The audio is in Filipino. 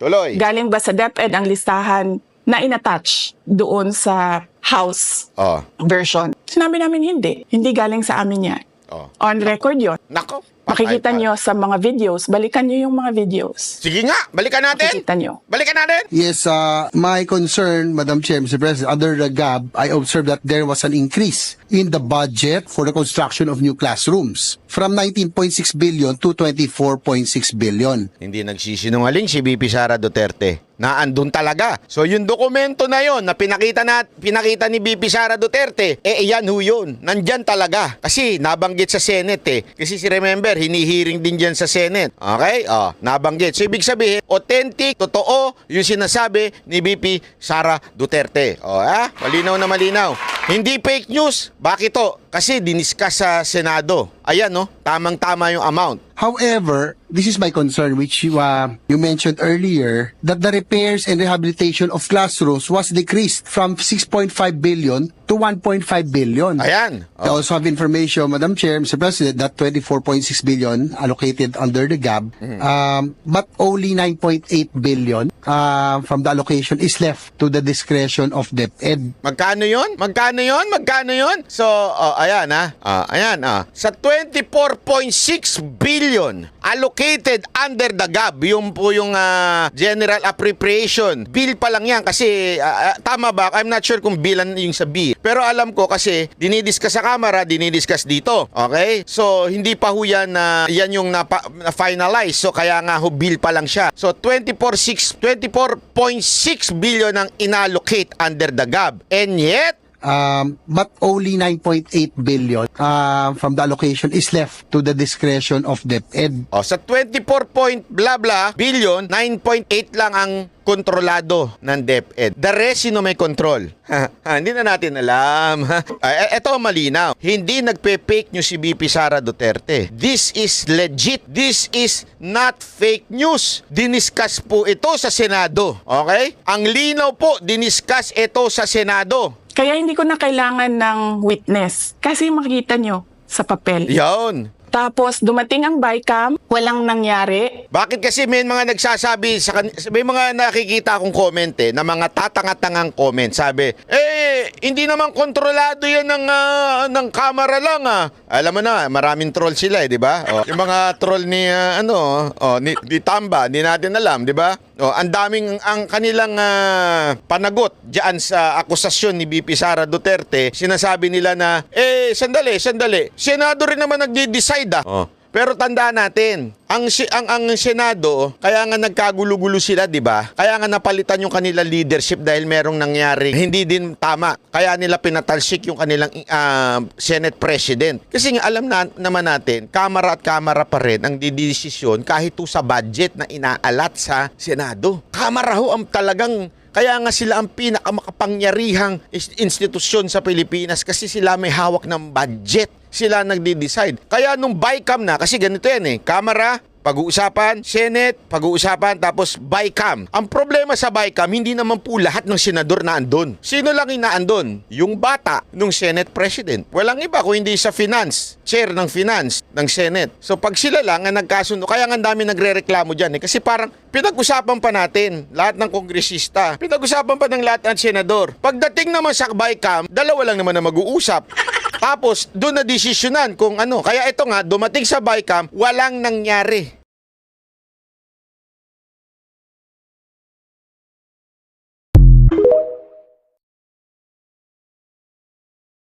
tuloy. Galing ba sa DepEd ang listahan na inattach doon sa House version? Sinabi namin hindi. Hindi galing sa amin yan. On record yun. Nako. Makikita nyo sa mga videos. Balikan nyo yung mga videos. Sige nga, balikan natin. Makikita nyo. Balikan natin. Yes, my concern, Madam Chair, Mr. President, under the GAB, I observed that there was an increase in the budget for the construction of new classrooms from 19.6 billion to 24.6 billion. Hindi nagsisinungaling si VP Sara Duterte. Naandun talaga. So yung dokumento na yon na pinakita ni VP Sara Duterte, yan ho yun. Nandyan talaga. Kasi nabanggit sa Senate eh. Kasi si remember, hinihiring din dyan sa Senate. Okay? Nabanggit. So ibig sabihin, authentic, totoo, yung sinasabi ni VP Sara Duterte. Malinaw na malinaw. Hindi fake news. Bakit to? Kasi diniscuss sa Senado. Ayan, no? Tamang-tama yung amount. However, this is my concern which you mentioned earlier, that the repairs and rehabilitation of classrooms was decreased from 6.5 billion to 1.5 billion. Ayan. I also have information, Madam Chair, Mr. President, that 24.6 billion allocated under the GAB, but only 9.8 billion from the allocation is left to the discretion of DepEd. Magkano yun? Magkano yun? Magkano yun? So, ayan ayan sa 24.6 billion allocated under the GAB, yung po yung General Appropriation. Bill pa lang yan kasi, tama ba? I'm not sure kung bilan yung sa B. Pero alam ko kasi, dinidiscuss sa Kamara, dinidiscuss dito. Okay? So, hindi pa ho yan yan yung na-finalize. So, kaya nga ho, bill pa lang siya. So, 24.6 billion ang inallocate under the GAB. And yet, but only 9.8 billion from the allocation is left to the discretion of DepEd. Sa 24 point blah blah billion, 9.8 lang ang kontrolado ng DepEd. The rest, sino may control? Hindi na natin alam. Ito malinaw. Hindi nagpe-fake news si VP Sara Duterte. This is legit. This is not fake news. Diniscuss po ito sa Senado. Okay? Ang linaw po, diniscuss ito sa Senado. Kaya hindi ko na kailangan ng witness. Kasi makikita nyo sa papel. Yun. Tapos dumating ang bycam, walang nangyari. Bakit kasi may mga nagsasabi, may mga nakikita akong comment na mga tatanga-tangang comment. Sabi, hindi naman kontrolado yan ng camera lang Alam mo na, maraming troll sila di ba? Yung mga troll ni, ni Tamba, hindi natin alam, di ba? Ang daming, ang kanilang panagot diyan sa akusasyon ni VP Sara Duterte, sinasabi nila na, sandali, Senado rin naman nagde-decide Pero tandaan natin, ang Senado, kaya nga nagkagulo-gulo sila, di ba? Kaya nga napalitan yung kanila leadership dahil merong nangyari. Hindi din tama. Kaya nila pinatalsik yung kanilang Senate President. Kasi nga alam naman natin, kamara at kamara pa rin ang didesisyon kahit sa budget na inaalat sa Senado. Kamara ho ang talagang... Kaya nga sila ang pinakamakapangyarihang institusyon sa Pilipinas kasi sila may hawak ng budget. Sila nagde-decide. Kaya nung BICAM na, kasi ganito yan Kamara, pag-uusapan, Senate, pag-uusapan, tapos BICAM. Ang problema sa BICAM, hindi naman po lahat ng senador na andun. Sino lang inaandun? Yung bata ng Senate President. Walang iba kung hindi sa finance, chair ng finance ng Senate. So pag sila lang ang nagkasundo, kaya nga dami nagre-reklamo dyan Kasi parang pinag-usapan pa natin, lahat ng kongresista, pinag-usapan pa ng lahat ng senador. Pagdating naman sa BICAM, dalawa lang naman na mag-uusap. Tapos, doon na desisyonan kung ano. Kaya ito nga, dumating sa BICAM, walang nangyari.